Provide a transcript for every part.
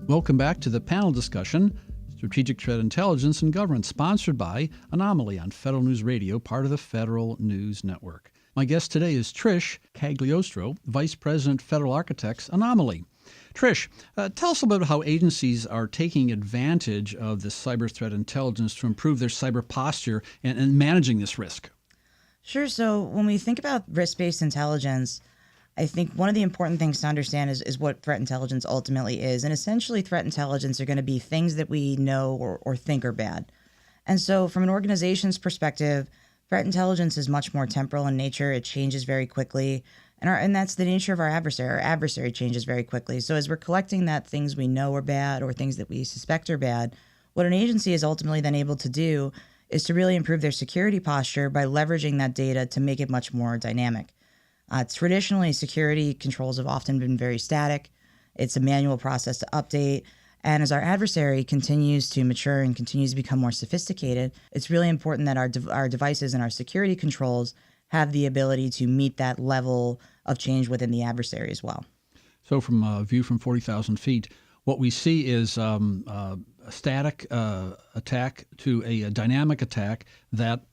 Welcome back to the panel discussion, Strategic Threat Intelligence and Government, sponsored by Anomaly on Federal News Radio, part of the Federal News Network. My guest today is Trish Cagliostro, Vice President, Federal Architects, Anomaly. Trish, tell us a little bit how agencies are taking advantage of this cyber threat intelligence to improve their cyber posture and managing this risk. Sure. So when we think about risk-based intelligence, I think one of the important things to understand is what threat intelligence ultimately is. And essentially, threat intelligence are going to be things that we know or think are bad. And so from an organization's perspective, threat intelligence is much more temporal in nature. It changes very quickly. And that's the nature of our adversary. Our adversary changes very quickly. So as we're collecting that things we know are bad or things that we suspect are bad, what an agency is ultimately then able to do is to really improve their security posture by leveraging that data to make it much more dynamic. Traditionally, security controls have often been very static. It's a manual process to update. And as our adversary continues to mature and continues to become more sophisticated, it's really important that our devices and our security controls have the ability to meet that level of change within the adversary as well. So from a view from 40,000 feet, what we see is a static attack to a dynamic attack that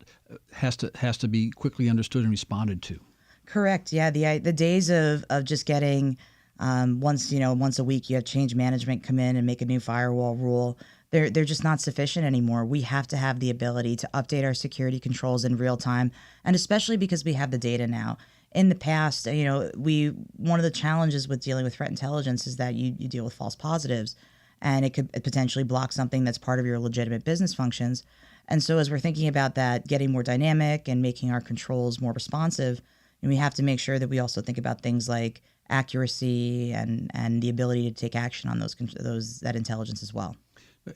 has to be quickly understood and responded to. Correct. Yeah. The days of just getting once a week you have change management come in and make a new firewall rule. They're just not sufficient anymore. We have to have the ability to update our security controls in real time, and especially because we have the data now. In the past, one of the challenges with dealing with threat intelligence is that you deal with false positives, and it could potentially block something that's part of your legitimate business functions. And so as we're thinking about that, getting more dynamic and making our controls more responsive, and we have to make sure that we also think about things like accuracy and the ability to take action on that intelligence as well.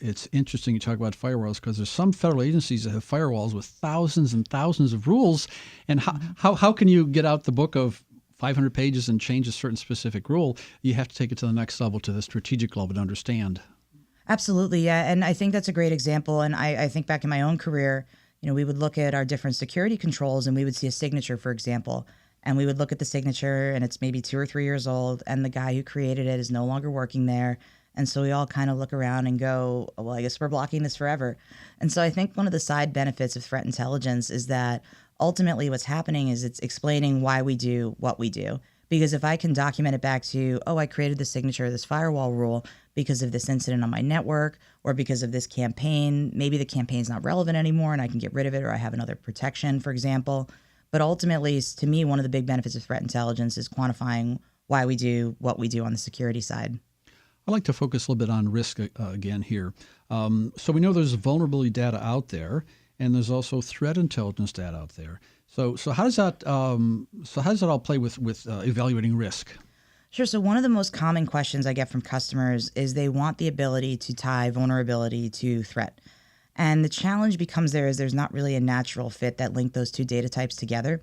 It's interesting you talk about firewalls because there's some federal agencies that have firewalls with thousands and thousands of rules. And how can you get out the book of 500 pages and change a certain specific rule? You have to take it to the next level, to the strategic level, to understand. Absolutely, yeah. And I think that's a great example. And I think back in my own career, we would look at our different security controls and we would see a signature, for example. And we would look at the signature and it's maybe 2 or 3 years old and the guy who created it is no longer working there. And so we all kind of look around and go, well, I guess we're blocking this forever. And so I think one of the side benefits of threat intelligence is that ultimately what's happening is it's explaining why we do what we do. Because if I can document it back to, I created the signature of this firewall rule because of this incident on my network or because of this campaign, maybe the campaign's not relevant anymore and I can get rid of it or I have another protection, for example. But ultimately, to me, one of the big benefits of threat intelligence is quantifying why we do what we do on the security side. I'd like to focus a little bit on risk again here. So we know there's vulnerability data out there, and there's also threat intelligence data out there. So how does that all play with evaluating risk? Sure. So one of the most common questions I get from customers is they want the ability to tie vulnerability to threat. And the challenge becomes there's not really a natural fit that link those two data types together.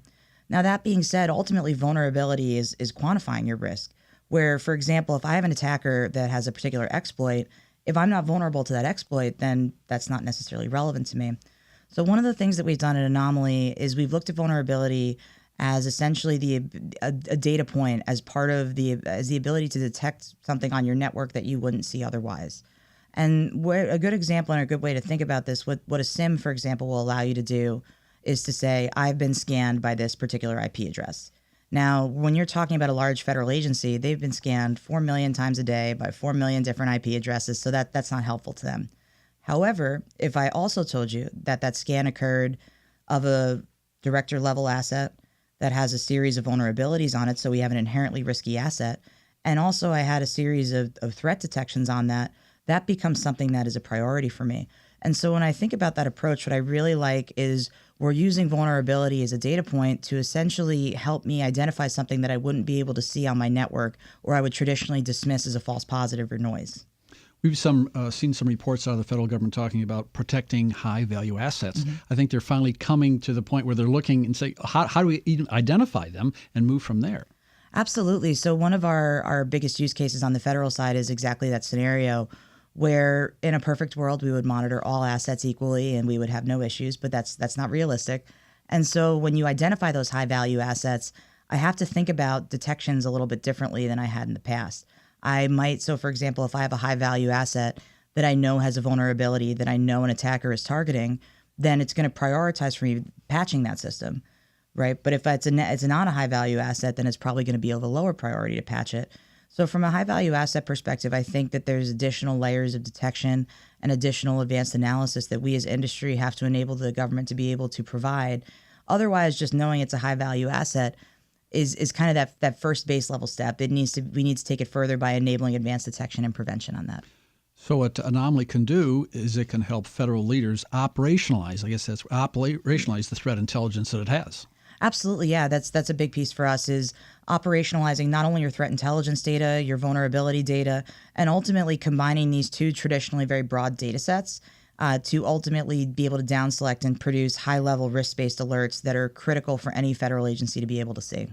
Now, that being said, ultimately vulnerability is quantifying your risk. Where, for example, if I have an attacker that has a particular exploit, if I'm not vulnerable to that exploit, then that's not necessarily relevant to me. So one of the things that we've done at Anomaly is we've looked at vulnerability as essentially a data point as part of the ability to detect something on your network that you wouldn't see otherwise. And a good example and a good way to think about this, what a SIM, for example, will allow you to do is to say, I've been scanned by this particular IP address. Now, when you're talking about a large federal agency, they've been scanned 4 million times a day by 4 million different IP addresses, so that's not helpful to them. However, if I also told you that scan occurred of a director level asset that has a series of vulnerabilities on it, so we have an inherently risky asset, and also I had a series of threat detections on that becomes something that is a priority for me. And so when I think about that approach, what I really like is we're using vulnerability as a data point to essentially help me identify something that I wouldn't be able to see on my network or I would traditionally dismiss as a false positive or noise. We've seen some reports out of the federal government talking about protecting high-value assets. Mm-hmm. I think they're finally coming to the point where they're looking and say, how do we even identify them and move from there? Absolutely. So one of our biggest use cases on the federal side is exactly that scenario where in a perfect world, we would monitor all assets equally and we would have no issues, but that's not realistic. And so when you identify those high value assets, I have to think about detections a little bit differently than I had in the past. I might, so for example, if I have a high value asset that I know has a vulnerability that I know an attacker is targeting, then it's going to prioritize for me patching that system, right? But if it's not a high value asset, then it's probably going to be of a lower priority to patch it. So from a high value asset perspective, I think that there's additional layers of detection and additional advanced analysis that we as industry have to enable the government to be able to provide. Otherwise, just knowing it's a high value asset is kind of that first base level step. We need to take it further by enabling advanced detection and prevention on that. So what Anomaly can do is it can help federal leaders operationalize the threat intelligence that it has. Absolutely, yeah. That's a big piece for us is operationalizing not only your threat intelligence data, your vulnerability data, and ultimately combining these two traditionally very broad data sets to ultimately be able to down select and produce high-level risk-based alerts that are critical for any federal agency to be able to see.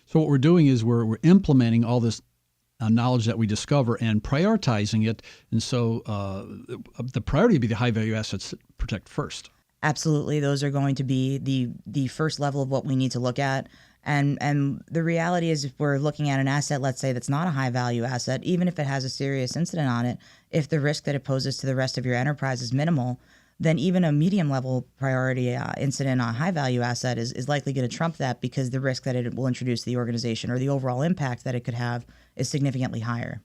So what we're doing is we're implementing all this knowledge that we discover and prioritizing it. And so the priority would be the high-value assets that protect first. Absolutely. Those are going to be the first level of what we need to look at. And the reality is if we're looking at an asset, let's say that's not a high value asset, even if it has a serious incident on it, if the risk that it poses to the rest of your enterprise is minimal, then even a medium level priority incident on a high value asset is likely going to trump that because the risk that it will introduce to the organization or the overall impact that it could have is significantly higher.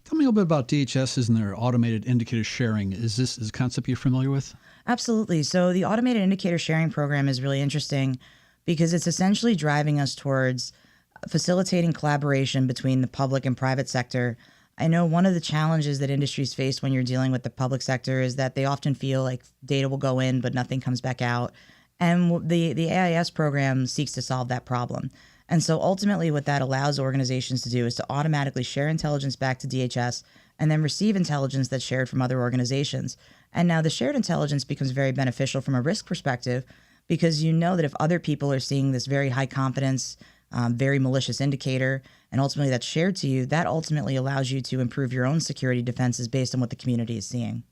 Tell me a little bit about DHSs and their automated indicator sharing. Is this a concept you're familiar with? Absolutely. So the automated indicator sharing program is really interesting because it's essentially driving us towards facilitating collaboration between the public and private sector. I know one of the challenges that industries face when you're dealing with the public sector is that they often feel like data will go in, but nothing comes back out. And the AIS program seeks to solve that problem. And so ultimately what that allows organizations to do is to automatically share intelligence back to DHS and then receive intelligence that's shared from other organizations. And now the shared intelligence becomes very beneficial from a risk perspective because you know that if other people are seeing this very high confidence, very malicious indicator, and ultimately that's shared to you, that ultimately allows you to improve your own security defenses based on what the community is seeing.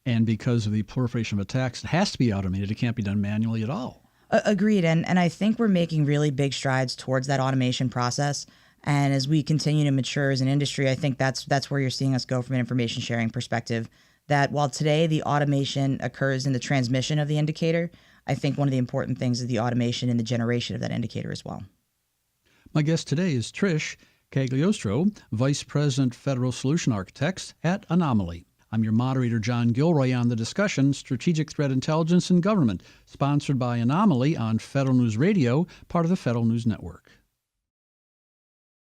And because of the proliferation of attacks, it has to be automated. It can't be done manually at all. Agreed. And I think we're making really big strides towards that automation process. And as we continue to mature as an industry, I think that's where you're seeing us go from an information sharing perspective. That while today the automation occurs in the transmission of the indicator, I think one of the important things is the automation in the generation of that indicator as well. My guest today is Trish Cagliostro, Vice President Federal Solution Architects at Anomaly. I'm your moderator, John Gilroy, on the discussion Strategic Threat Intelligence in Government, sponsored by Anomaly on Federal News Radio, part of the Federal News Network.